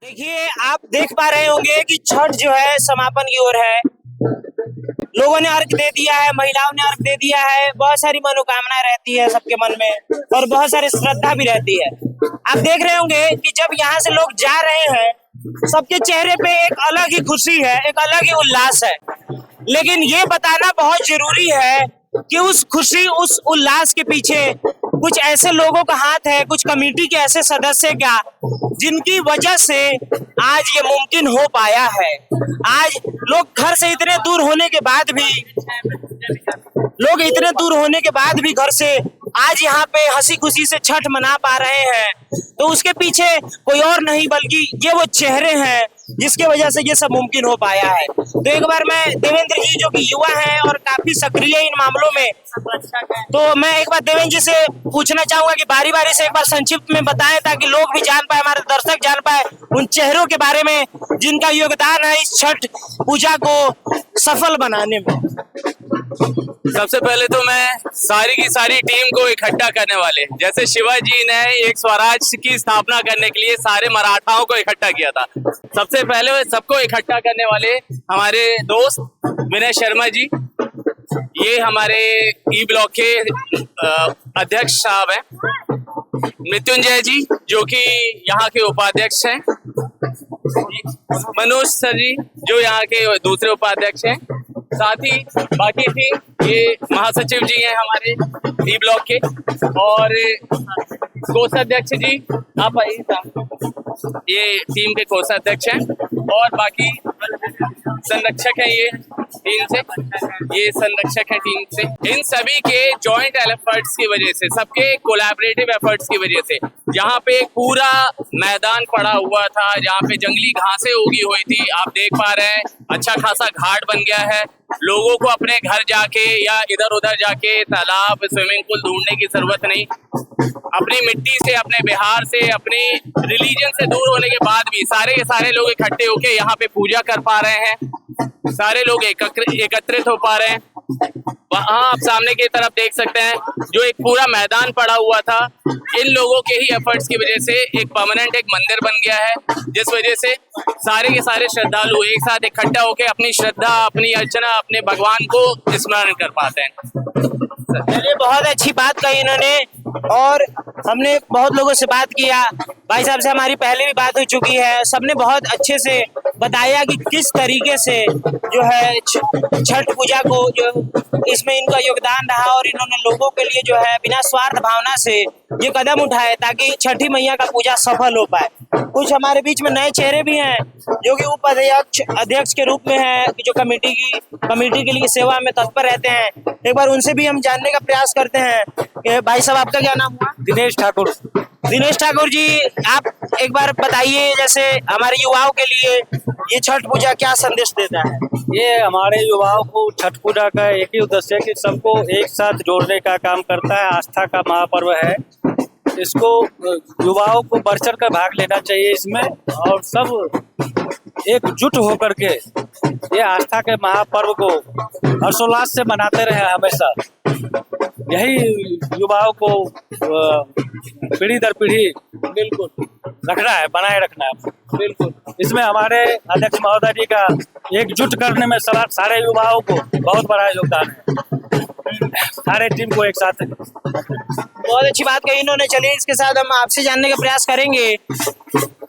देखिए, आप देख पा रहे होंगे कि छठ जो है समापन की ओर है। लोगों ने अर्घ दे दिया है, महिलाओं ने अर्घ दे दिया है। बहुत सारी मनोकामना रहती है सबके मन में और बहुत सारी श्रद्धा भी रहती है। आप देख रहे होंगे कि जब यहाँ से लोग जा रहे हैं, सबके चेहरे पे एक अलग ही खुशी है, एक अलग ही उल्लास है। लेकिन ये बताना बहुत जरूरी है कि उस खुशी, उस उल्लास के पीछे कुछ ऐसे लोगों का हाथ है, कुछ कमेटी के ऐसे सदस्य का, जिनकी वजह से आज ये मुमकिन हो पाया है। आज लोग घर से इतने दूर होने के बाद भी घर से आज यहाँ पे हंसी खुशी से छठ मना पा रहे हैं, तो उसके पीछे कोई और नहीं बल्कि ये वो चेहरे हैं जिसके वजह से ये सब मुमकिन हो पाया है। तो एक बार मैं देवेंद्र जी जो कि युवा हैं और काफी सक्रिय इन मामलों में, तो मैं एक बार देवेंद्र जी से पूछना चाहूंगा कि बारी बारी से एक बार संक्षिप्त में बताएं ताकि लोग भी जान पाए, हमारे दर्शक जान पाए उन चेहरों के बारे में जिनका योगदान है इस छठ पूजा को सफल बनाने में। सबसे पहले तो मैं सारी की सारी टीम को इकट्ठा करने वाले, जैसे शिवाजी ने एक स्वराज की स्थापना करने के लिए सारे मराठाओं को इकट्ठा किया था, सबसे पहले सबको इकट्ठा करने वाले हमारे दोस्त विनय शर्मा जी, ये हमारे ई ब्लॉक के अध्यक्ष साहब हैं, मृत्युंजय जी जो कि यहाँ के उपाध्यक्ष हैं, मनोज सर जी जो यहाँ के दूसरे उपाध्यक्ष हैं, साथ ही बाकी टीम ये महासचिव जी हैं हमारे ई ब्लॉक के, और कोषाध्यक्ष जी आप आइए, ये टीम के कोषाध्यक्ष हैं, और बाकी संरक्षक हैं ये टीम से, ये संरक्षक है टीम से। इन सभी के जॉइंट एफर्ट्स की वजह से, सबके कोलैबोरेटिव एफर्ट्स की वजह से जहाँ पे पूरा मैदान पड़ा हुआ था, जहाँ पे जंगली घासें उगी हुई थी, आप देख पा रहे हैं अच्छा खासा घाट बन गया है। लोगों को अपने घर जाके या इधर उधर जाके तालाब, स्विमिंग पूल ढूंढने की जरूरत नहीं। अपनी मिट्टी से, अपने बिहार से, अपने रिलीजन से दूर होने के बाद भी सारे के सारे लोग इकट्ठे होके यहाँ पे पूजा कर पा रहे हैं, सारे लोग एकत्रित हो पा रहे हैं। वहाँ आप सामने की तरफ देख सकते हैं जो एक पूरा मैदान पड़ा हुआ था, इन लोगों के ही एफर्ट्स की वजह से एक परमानेंट एक मंदिर बन गया है, जिस वजह से सारे के सारे श्रद्धालु एक साथ इकट्ठा होकर अपनी श्रद्धा, अपनी अर्चना, अपने भगवान को स्मरण कर पाते हैं। चलिए, बहुत अच्छी बात कही इन्होंने, और हमने बहुत लोगों से बात किया, भाई साहब से हमारी पहले भी बात हो चुकी है, सबने बहुत अच्छे से बताया कि किस तरीके से जो है छठ पूजा को जो इसमें इनका योगदान रहा, और इन्होंने लोगों के लिए जो है बिना स्वार्थ भावना से ये कदम उठाए ताकि छठी मैया का पूजा सफल हो पाए। कुछ हमारे बीच में नए चेहरे भी हैं जो कि अध्यक्ष के रूप में है, जो कमेटी के लिए सेवा में तत्पर रहते हैं। एक बार उनसे भी हम जानने का प्रयास करते हैं। भाई साहब, आपका क्या नाम हुआ? दिनेश ठाकुर। दिनेश ठाकुर जी, आप एक बार बताइए, जैसे हमारे युवाओं के लिए ये छठ पूजा क्या संदेश देता है? ये हमारे युवाओं को छठ पूजा का एक ही उद्देश्य है कि सबको एक साथ जोड़ने का काम करता है। आस्था का महापर्व है, इसको युवाओं को बढ़ चढ़ कर भाग लेना चाहिए इसमें, और सब एकजुट होकर के ये आस्था के महापर्व को हर्षोल्लास से मनाते रहे हमेशा। यही युवाओं को पीढ़ी दर पीढ़ी बिल्कुल रखना है, बनाए रखना है। बिल्कुल, इसमें हमारे अध्यक्ष महोदय जी का एकजुट करने में सारे युवाओं को बहुत बड़ा योगदान है, सारे टीम को एक साथ। बहुत अच्छी बात कही इन्होंने। चलिए, इसके साथ हम आपसे जानने का प्रयास करेंगे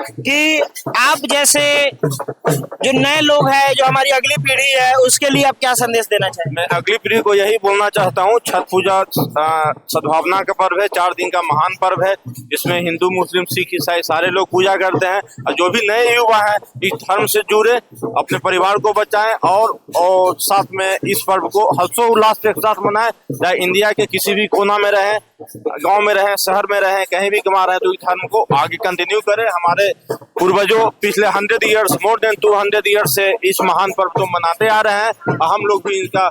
कि आप जैसे जो नए लोग हैं, जो हमारी अगली पीढ़ी है, उसके लिए आप क्या संदेश देना चाहेंगे? मैं अगली पीढ़ी को यही बोलना चाहता हूँ, छठ पूजा सद्भावना का पर्व है, 4 दिन का महान पर्व है, जिसमें हिंदू, मुस्लिम, सिख, ईसाई सारे लोग पूजा करते हैं। और जो भी नए युवा हैं इस धर्म से जुड़े, अपने परिवार को बचाएं और साथ में इस पर्व को हर्षोल्लास के साथ मनाएं। चाहे इंडिया के किसी भी कोना में रहें, गांव में रहें, शहर में रहें, कहीं भी कमा रहे हैं, तो इस धर्म को आगे कंटिन्यू करें। हमारे पूर्वजों पिछले 100 ईयर्स, मोर देन 200 ईयर्स से इस महान पर्व को मनाते आ रहे हैं, और हम लोग भी इनका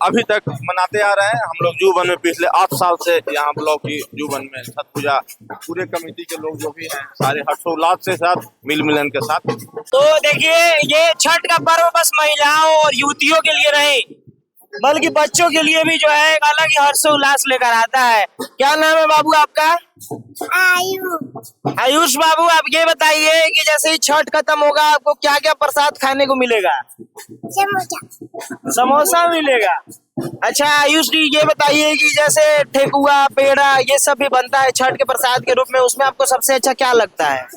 अभी तक मनाते आ रहे हैं। हम लोग जुबन में पिछले 8 साल से यहाँ ब्लॉक की जुबन में छठ पूजा पूरे कमेटी के लोग जो भी हैं सारे हर्षोल्लास के साथ, मिल मिलन के साथ। तो देखिए, ये छठ का पर्व बस महिलाओं और युवतियों के लिए नहीं, बल्कि बच्चों के लिए भी जो है एक अलग ही हर्षोल्लास लेकर आता है। क्या नाम है बाबू आपका? आयुष बाबू, आप ये बताइए कि जैसे ही छठ खत्म होगा आपको क्या क्या प्रसाद खाने को मिलेगा? समोसा मिलेगा। अच्छा आयुष जी, ये बताइए कि जैसे ठेकुआ पेड़ा ये सब भी बनता है छठ के प्रसाद के रूप में, उसमें आपको सबसे अच्छा क्या लगता है?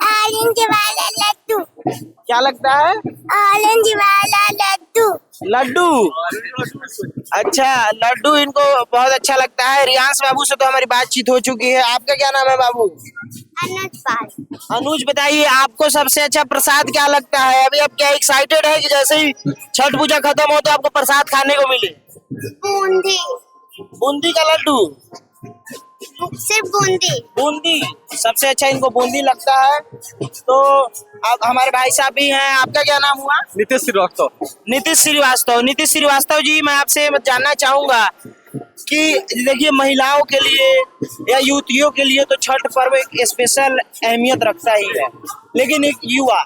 ऑरेंज वाला लड्डू। क्या लगता है? ऑरेंज वाला लड्डू। लड्डू। अच्छा, लड्डू इनको बहुत अच्छा लगता है। रियांश बाबू से तो हमारी बातचीत हो चुकी है। आपका क्या नाम है बाबू? अनुज पाल। अनुज, बताइए आपको सबसे अच्छा प्रसाद क्या लगता है? अभी आप क्या एक्साइटेड है कि जैसे ही छठ पूजा खत्म हो तो आपको प्रसाद खाने को मिले? बूंदी। बूंदी का लड्डू। सिर्फ बूंदी। बूंदी सबसे अच्छा इनको बूंदी लगता है। तो अब हमारे भाई साहब भी हैं। आपका क्या नाम हुआ? नीतीश श्रीवास्तव। नीतीश श्रीवास्तव। नीतीश श्रीवास्तव जी, मैं आपसे जानना चाहूंगा कि देखिए महिलाओं के लिए या युवतियों के लिए तो छठ पर्व एक स्पेशल अहमियत रखता ही है, लेकिन एक युवा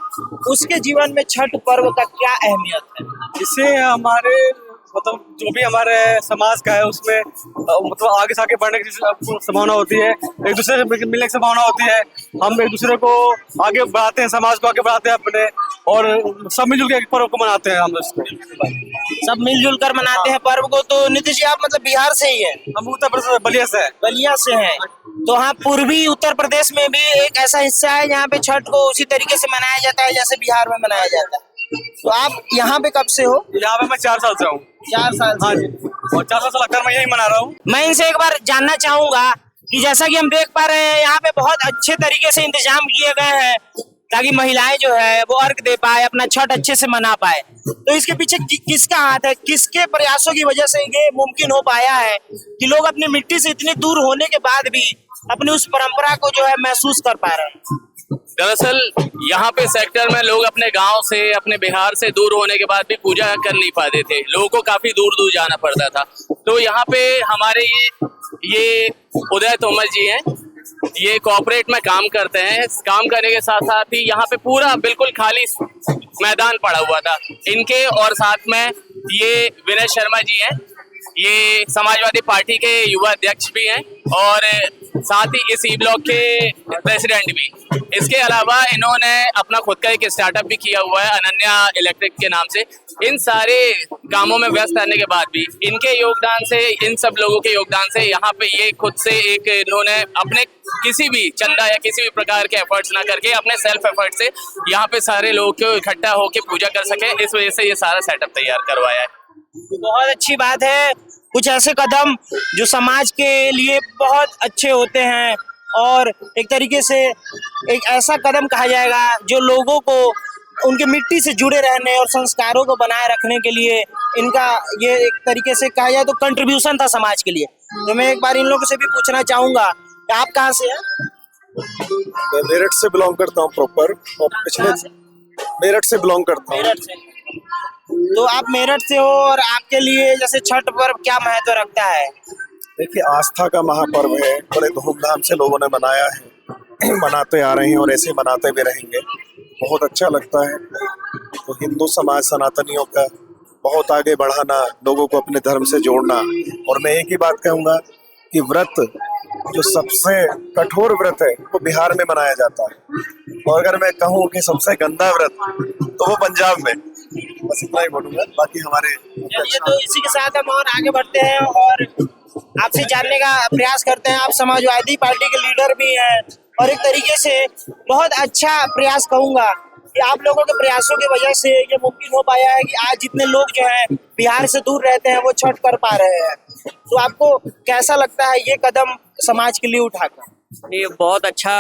उसके जीवन में छठ पर्व का क्या अहमियत है? इससे हमारे मतलब जो भी हमारे समाज का है उसमें मतलब आगे से आगे बढ़ने की संभावना होती है, एक दूसरे से मिलने की संभावना होती है। हम एक दूसरे को आगे बढ़ाते हैं, समाज को आगे बढ़ाते हैं अपने, और सब मिलजुल के एक पर्व को मनाते हैं। हम इसको सब मिलजुल कर मनाते हैं पर्व को। तो नीतीश जी, आप मतलब बिहार से ही हैं? हम उत्तर प्रदेश बलिया से हैं। बलिया से हैं। तो हाँ, पूर्वी उत्तर प्रदेश में भी एक ऐसा हिस्सा है जहाँ पे छठ को उसी तरीके से मनाया जाता है जैसे बिहार में मनाया जाता है। तो आप यहाँ पे कब से हो? यहाँ पे मैं 4 साल से हूँ। 4 साल से? हाँ जी, और 4 साल से लगातार मैं यही मना रहा हूँ। मैं इनसे एक बार जानना चाहूंगा कि जैसा कि हम देख पा रहे हैं यहाँ पे बहुत अच्छे तरीके से इंतजाम किए गए हैं ताकि महिलाएं जो है वो अर्घ दे पाए, अपना छठ अच्छे से मना पाए। तो इसके पीछे किसका हाथ है? किसके प्रयासों की वजह से ये मुमकिन हो पाया है कि लोग अपनी मिट्टी से इतने दूर होने के बाद भी अपनी उस परंपरा को जो है महसूस कर पा रहे हैं? दरअसल यहाँ पे सेक्टर में लोग अपने गांव से, अपने बिहार से दूर होने के बाद भी पूजा कर नहीं पाते थे। लोगों को काफी दूर दूर जाना पड़ता था। तो यहाँ पे हमारे ये उदय तोमर जी हैं, ये कॉर्पोरेट में काम करते हैं। काम करने के साथ साथ ही यहाँ पे पूरा बिल्कुल खाली मैदान पड़ा हुआ था इनके, और साथ में ये विनय शर्मा जी हैं, ये समाजवादी पार्टी के युवा अध्यक्ष भी हैं और साथ ही इस ई ब्लॉक के प्रेसिडेंट भी। इसके अलावा इन्होंने अपना खुद का एक स्टार्टअप भी किया हुआ है अनन्या इलेक्ट्रिक के नाम से। इन सारे कामों में व्यस्त रहने के बाद भी इनके योगदान से, इन सब लोगों के योगदान से यहाँ पे ये खुद से एक इन्होंने अपने किसी भी चंदा या किसी भी प्रकार के एफर्ट्स ना करके अपने सेल्फ एफर्ट से यहाँ पे सारे लोगों को इकट्ठा होकर पूजा कर सके, इस वजह से ये सारा सेटअप तैयार करवाया है। बहुत अच्छी बात है। कुछ ऐसे कदम जो समाज के लिए बहुत अच्छे होते हैं और एक तरीके से एक ऐसा कदम कहा जाएगा जो लोगों को उनके मिट्टी से जुड़े रहने और संस्कारों को बनाए रखने के लिए इनका ये एक तरीके से कहा जाए तो कंट्रीब्यूशन था समाज के लिए। तो मैं एक बार इन लोगों से भी पूछना चाहूंगा कि आप कहाँ से हैं? मैं मेरठ से बिलोंग करता हूँ प्रॉपर, और पिछले मेरठ से बिलोंग करता हूँ। मेरठ से। तो आप मेरठ से हो और आपके लिए जैसे छठ पर्व क्या महत्व रखता है? देखिए, आस्था का महापर्व है, बड़े धूमधाम से लोगों ने मनाया है, मनाते आ रहे हैं और ऐसे मनाते भी रहेंगे। बहुत अच्छा लगता है। तो हिंदू समाज सनातनियों का बहुत आगे बढ़ाना, लोगों को अपने धर्म से जोड़ना। और मैं एक ही बात कहूँगा कि व्रत जो सबसे कठोर व्रत है वो बिहार में मनाया जाता है, और अगर मैं कहूँ कि सबसे गंदा व्रत तो वो पंजाब में। बस इतना ही बोलूंगा, बाकी हमारे। चलिए, तो इसी के साथ हम और आगे बढ़ते हैं और आपसे जानने का प्रयास करते हैं। आप समाजवादी पार्टी के लीडर भी हैं और एक तरीके से बहुत अच्छा प्रयास कहूंगा कि आप लोगों के प्रयासों की वजह से ये मुमकिन हो पाया है कि आज जितने लोग जो हैं बिहार से दूर रहते हैं वो छठ कर पा रहे हैं। तो आपको कैसा लगता है ये कदम समाज के लिए उठाकर? ये बहुत अच्छा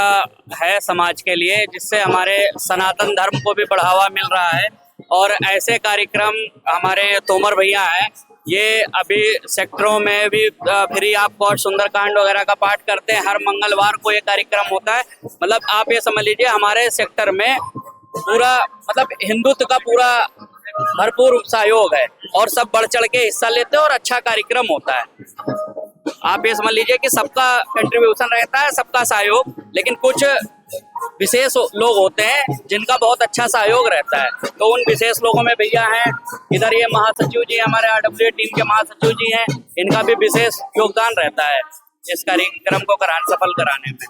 है समाज के लिए, जिससे हमारे सनातन धर्म को भी बढ़ावा मिल रहा है। और ऐसे कार्यक्रम हमारे तोमर भैया हैं, ये अभी सेक्टरों में भी फ्री ऑफ कॉस्ट सुंदरकांड वगैरह का पाठ करते हैं। हर मंगलवार को ये कार्यक्रम होता है। मतलब आप ये समझ लीजिए हमारे सेक्टर में पूरा मतलब हिंदुत्व का पूरा भरपूर सहयोग है और सब बढ़ चढ़ के हिस्सा लेते हैं और अच्छा कार्यक्रम होता है। आप ये समझ लीजिए कि सबका कंट्रीब्यूशन रहता है, सबका सहयोग, लेकिन कुछ विशेष लोग होते हैं जिनका बहुत अच्छा सहयोग रहता है। तो उन विशेष लोगों में भैया हैं, इधर ये महासचिव जी हमारे RWA टीम के महासचिव जी हैं, इनका भी विशेष योगदान रहता है इस कार्यक्रम को सफल कराने में।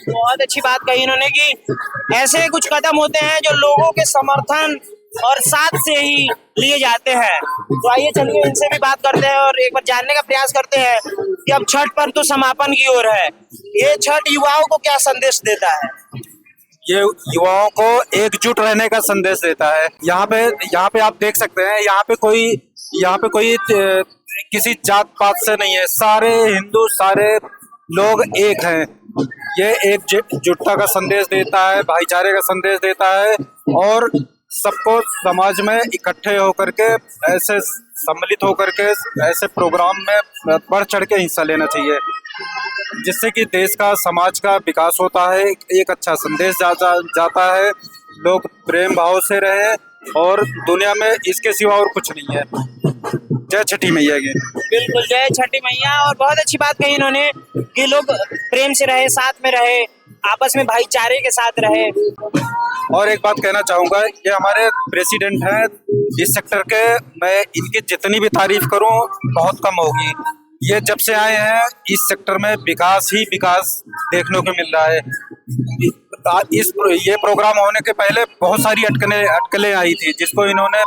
बहुत अच्छी बात कही इन्होंने कि ऐसे कुछ कदम होते हैं जो लोगों के समर्थन और साथ से ही लिए जाते हैं। तो आइए चलिए इनसे भी बात करते हैं और एक बार जानने का प्रयास करते हैं कि अब छठ पर्व तो समापन की ओर है, ये छठ युवाओं को क्या संदेश देता है? ये युवाओं को एकजुट रहने का संदेश देता है। यहाँ पे आप देख सकते हैं, यहाँ पे कोई किसी जात पात से नहीं है, सारे हिंदू, सारे लोग एक हैं। ये एकजुटता का संदेश देता है, भाईचारे का संदेश देता है और सबको समाज में इकट्ठे होकर के ऐसे सम्मिलित होकर के ऐसे प्रोग्राम में बढ़ चढ़ के हिस्सा लेना चाहिए, जिससे कि देश का, समाज का विकास होता है। एक अच्छा संदेश जाता है, लोग प्रेम भाव से रहें और दुनिया में इसके सिवा और कुछ नहीं है। जय छठी मैया की। बिल्कुल, जय छठी मैया। और बहुत अच्छी बात कही इन्होंने कि लोग प्रेम से रहे, साथ में रहे, आपस में भाईचारे के साथ रहे। और एक बात कहना चाहूँगा, ये हमारे प्रेसिडेंट हैं इस सेक्टर के, मैं इनकी जितनी भी तारीफ करूँ बहुत कम होगी। ये जब से आए हैं इस सेक्टर में विकास ही विकास देखने को मिल रहा है। ये प्रोग्राम होने के पहले बहुत सारी अटकलें आई थी, जिसको इन्होंने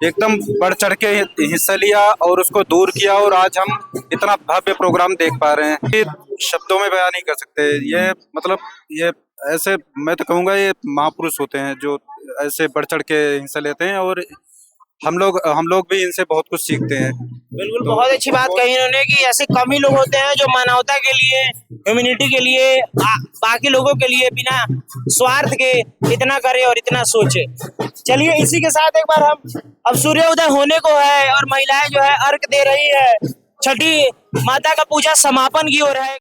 एकदम बढ़ चढ़ के हिस्सा लिया और उसको दूर किया और आज हम इतना भव्य प्रोग्राम देख पा रहे हैं। ये शब्दों में बयान नहीं कर सकते। ये मतलब ये ऐसे, मैं तो कहूँगा ये महापुरुष होते हैं जो ऐसे बढ़ चढ़ के हिस्सा लेते हैं और हम लोग भी इनसे बहुत कुछ सीखते हैं। बिल्कुल, बहुत अच्छी बात कही इन्होंने कि ऐसे कम ही लोग होते हैं जो मानवता के लिए, ह्यूमैनिटी के लिए, बाकी लोगों के लिए बिना स्वार्थ के इतना करे और इतना सोचे। चलिए इसी के साथ एक बार हम, अब सूर्योदय होने को है और महिलाएं जो है अर्घ दे रही है, छठी माता का पूजा समापन की ओर है।